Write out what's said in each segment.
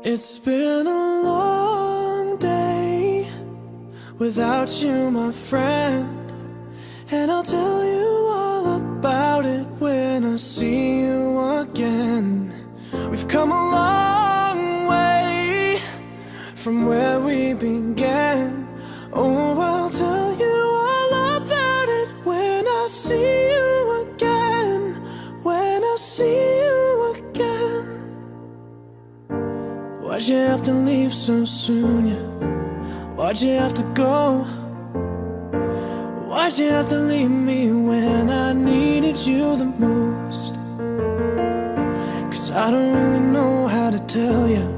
It's been a long day without you, my friend, and I'll tell you all about it when I see you again. We've come a long way from where we began. Oh, I'll tell you all about it when I see you again. When I see you again. Why'd you have to leave so soon, yeah? Why'd you have to go? Why'd you have to leave me when I needed you the most? 'Cause I don't really know how to tell you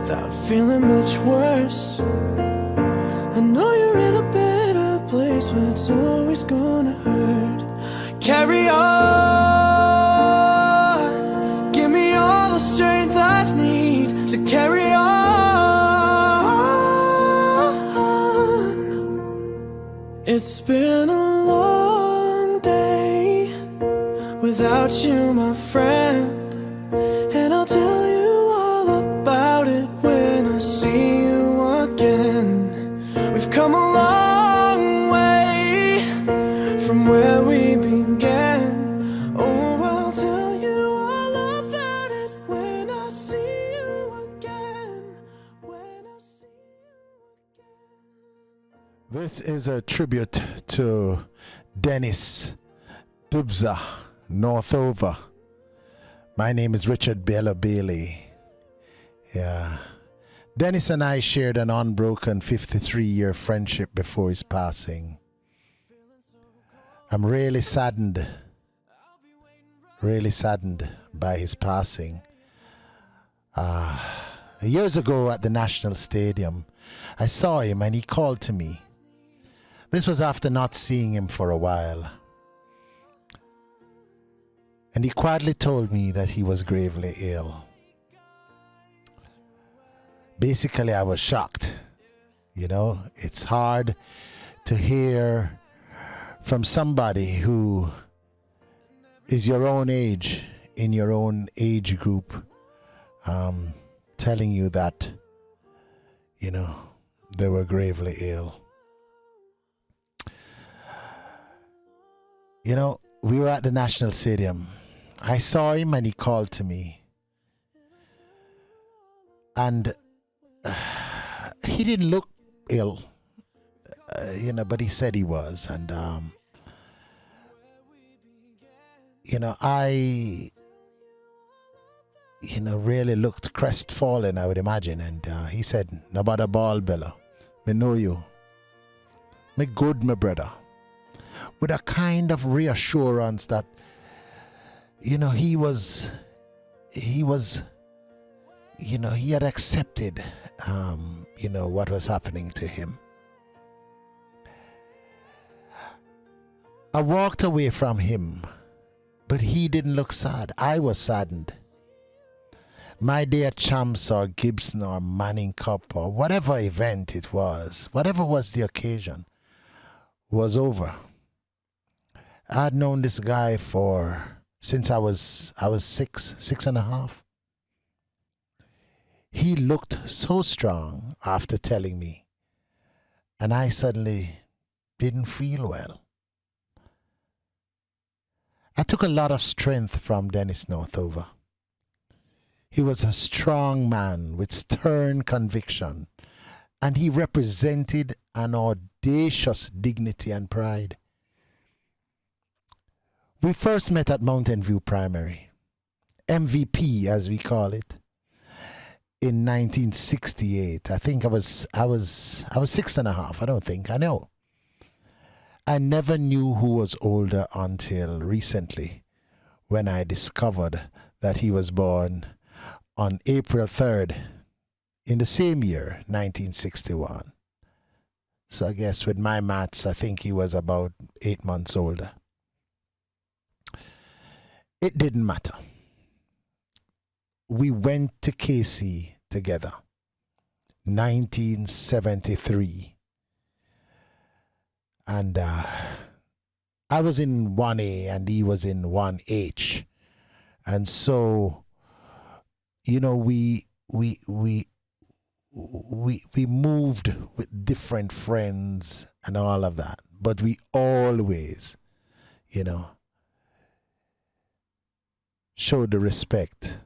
without feeling much worse. I know you're in a better place, but it's always gonna hurt. Carry on. Give me all the strength I need to carry on. It's been a long day without you, my friend, and I'll tell you all about it when I see you again. We've come a long way from where we began. Oh, I'll tell you all about it when I see you again. When I see you again. This is a tribute to Dennis Dubsa Northover. My name is Richard Bella Bailey. Yeah. Dennis and I shared an unbroken 53-year friendship before his passing. I'm really saddened by his passing. Years ago at the National Stadium, I saw him and he called to me. This was after not seeing him for a while. And he quietly told me that he was gravely ill. Basically, I was shocked. You know, it's hard to hear from somebody who is your own age, in your own age group, telling you that, you know, they were gravely ill. You know, we were at the National Stadium. I saw him and he called to me. And he didn't look ill, you know, but he said he was. And, you know, I, you know, really looked crestfallen, I would imagine. And he said, "No bother ball, Bella. Me know you. Me good, my brother." With a kind of reassurance that, you know, he was, you know, he had accepted, you know, what was happening to him. I walked away from him, but he didn't look sad. I was saddened. My day at Champs or Gibson or Manning Cup or whatever event it was, whatever was the occasion, was over. I'd known this guy since I was six and a half. He looked so strong after telling me, and I suddenly didn't feel well. I took a lot of strength from Dennis Northover. He was a strong man with stern conviction, and he represented an audacious dignity and pride. We first met at Mountain View Primary, MVP as we call it, in 1968. I think I was 6 and a half. I don't think. I know. I never knew who was older until recently, when I discovered that he was born on April 3rd in the same year, 1961. So I guess with my maths, I think he was about 8 months older. It didn't matter. We went to KC together, 1973. And I was in 1A and he was in 1H. And so, you know, we we we we moved with different friends and all of that, but we always, you know, showed the respect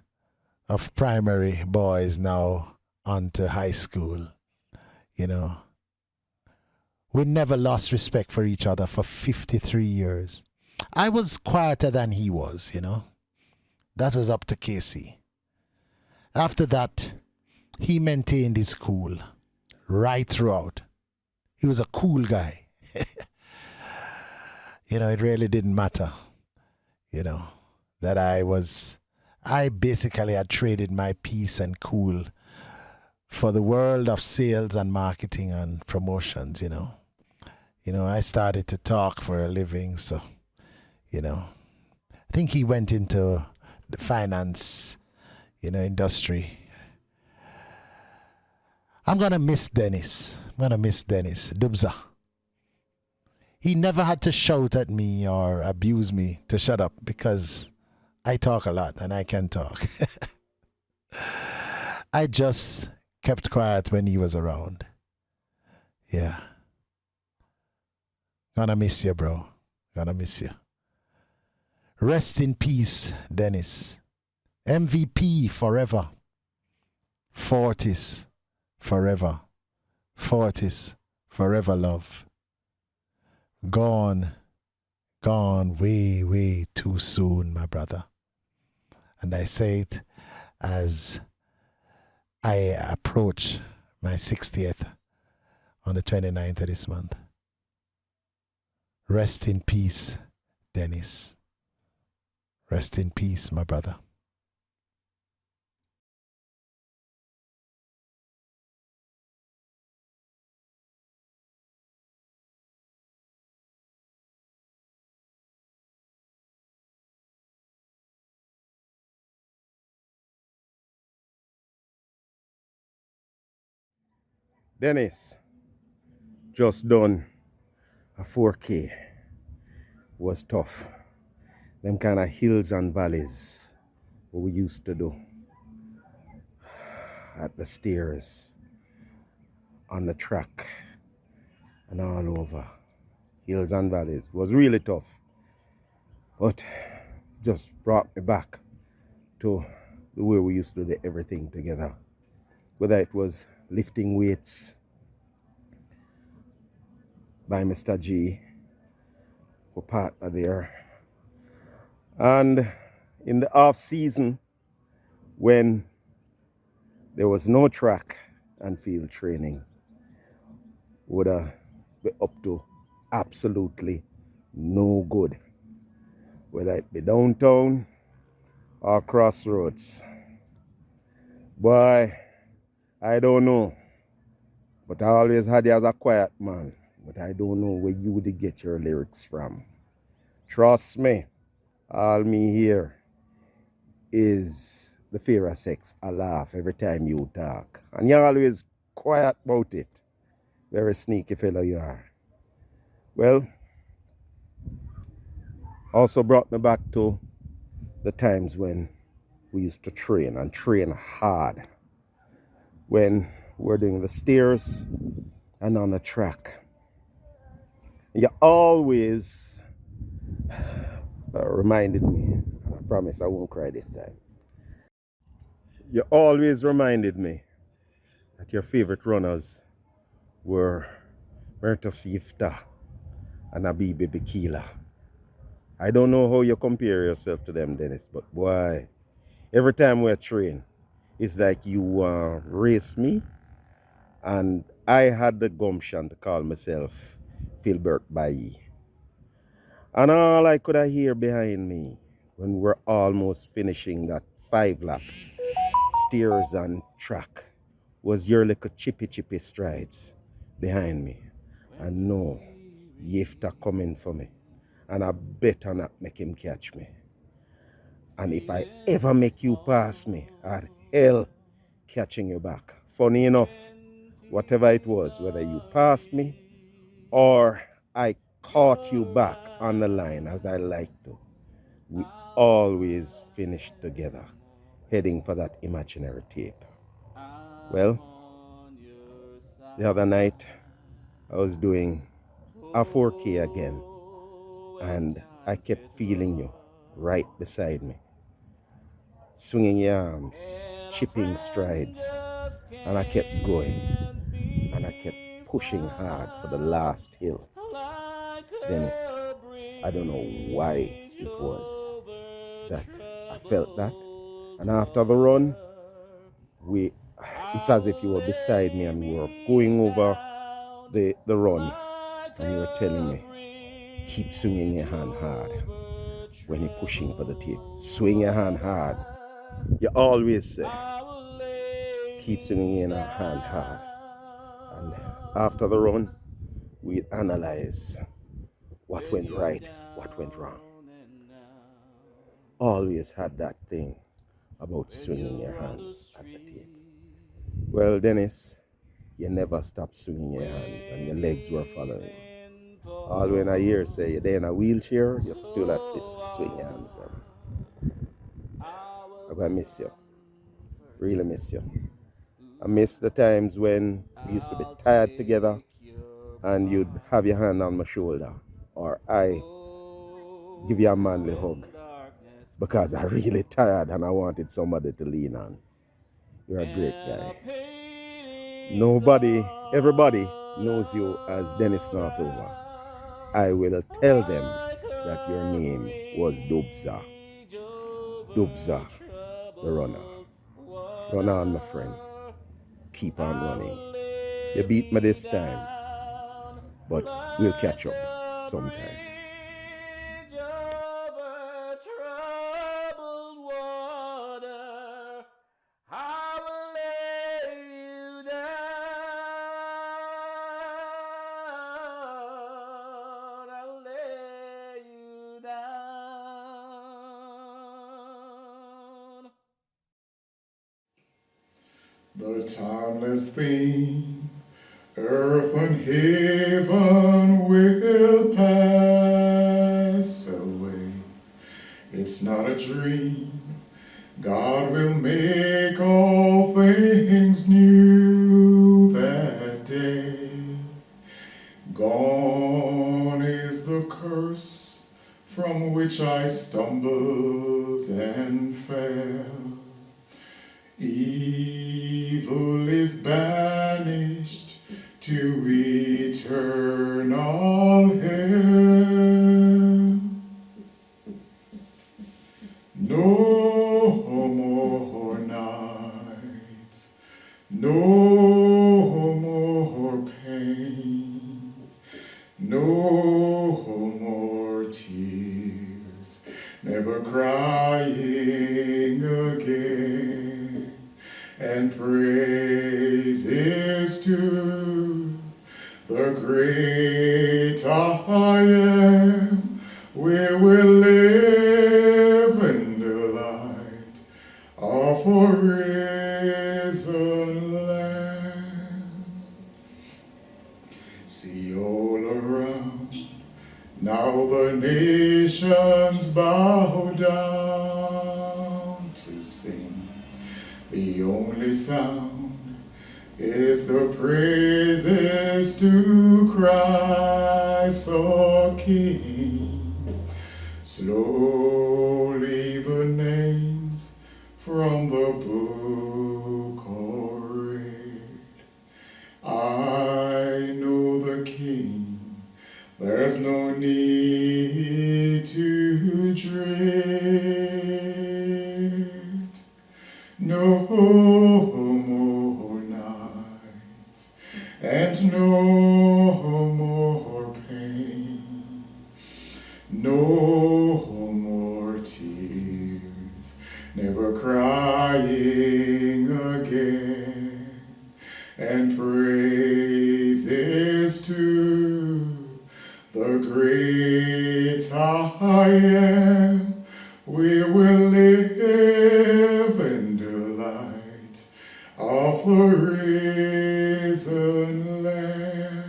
of primary boys now onto high school. You know, we never lost respect for each other for 53 years. I was quieter than he was, you know. That was up to Casey. After that, he maintained his cool right throughout. He was a cool guy. You know, it really didn't matter, you know, that I basically had traded my peace and cool for the world of sales and marketing and promotions, you know. You know, I started to talk for a living, so, you know, I think he went into the finance, you know, industry. I'm going to miss Dennis. I'm going to miss Dennis. Dubsa. He never had to shout at me or abuse me to shut up because I talk a lot and I can talk. I just kept quiet when he was around. Yeah. Gonna miss you, bro. Gonna miss you. Rest in peace, Dennis. MVP forever. Fortis forever. Fortis forever, love. Gone way, way too soon, my brother. And I say it as I approach my 60th on the 29th of this month. Rest in peace, Dennis. Rest in peace, my brother. Dennis just done a 4K. Was tough. Them kind of hills and valleys what we used to do at the stairs, on the track, and all over. Hills and valleys. It was really tough. But just brought me back to the way we used to do everything together. Whether it was lifting weights by Mr. G, who partner there. And in the off season, when there was no track and field training, would be up to absolutely no good. Whether it be downtown or crossroads. Boy, I don't know. But I always had you as a quiet man. But I don't know where you would get your lyrics from. Trust me, all me hear is the fear of sex. I laugh every time you talk. And you're always quiet about it. Very sneaky fellow you are. Well, also brought me back to the times when we used to train and train hard. When we're doing the stairs and on the track. You always reminded me, I promise I won't cry this time. You always reminded me that your favorite runners were Merta Sifta and Abibi Bikila. I don't know how you compare yourself to them, Dennis, but boy, every time we train, it's like you race me, and I had the gumption to call myself Philbert Bailly. And all I could hear behind me when we're almost finishing that 5-lap stairs and track was your little chippy strides behind me. And no, Yifta coming for me. And I better not make him catch me. And if I ever make you pass me, I'd hell catching you back. Funny enough, whatever it was, whether you passed me or I caught you back on the line as I like to, we always finished together, heading for that imaginary tape. Well, the other night I was doing a 4K again, and I kept feeling you right beside me, swinging your arms, chipping strides, and I kept going, and I kept pushing hard for the last hill. Dennis, I don't know why it was that I felt that, and after the run, it's as if you were beside me and we were going over the run, and you were telling me, keep swinging your hand hard when you're pushing for the tip. Swing your hand hard. You always say, keep swinging your hand hard. And after the run, we analyze what went right, what went wrong. Always had that thing about swinging your hands at the tip. Well, Dennis, you never stopped swinging your hands and your legs were following. All when I hear say you're there in a wheelchair, you still assist swing your hands. I'm gonna miss you. Really miss you. I miss the times when we used to be tired together and you'd have your hand on my shoulder, or I give you a manly hug because I'm really tired and I wanted somebody to lean on. You're a great guy. Everybody knows you as Dennis Northover. I will tell them that your name was Dubsa. Dubsa, the runner. Run on, my friend. Keep on running. You beat me this time, but we'll catch up sometime. The timeless theme, earth and heaven will pass away. It's not a dream, God will make all things new that day. Gone is the curse from which I stumbled and fell. Evil is banished to eternal hell. No more nights, no more pain, no more tears, never crying again. And praises to the great I am. We will live in the light of a risen Lamb. See all around, now the nations bow down to sing. The only sound is the praises to Christ our King. Slowly the names from the book are read. I know the King, there's no need to dread. No more nights and no more pain, no more tears, never crying again. And praises to the great I am. We will live in the light of the risen Lamb.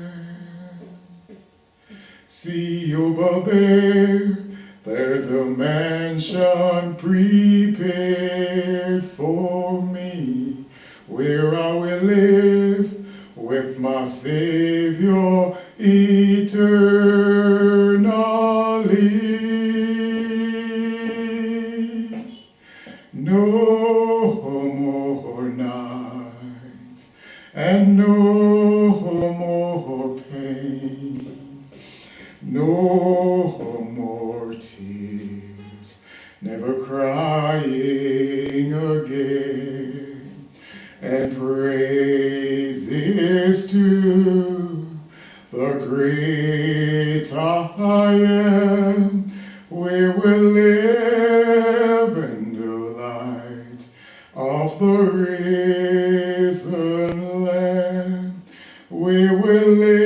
See over there, there's a mansion prepared for me, where I will live with my Savior eternally. No more nights and no more pain, no more tears, never crying again, and praises to the great I am. We will live in the light of the risen Lamb. We will live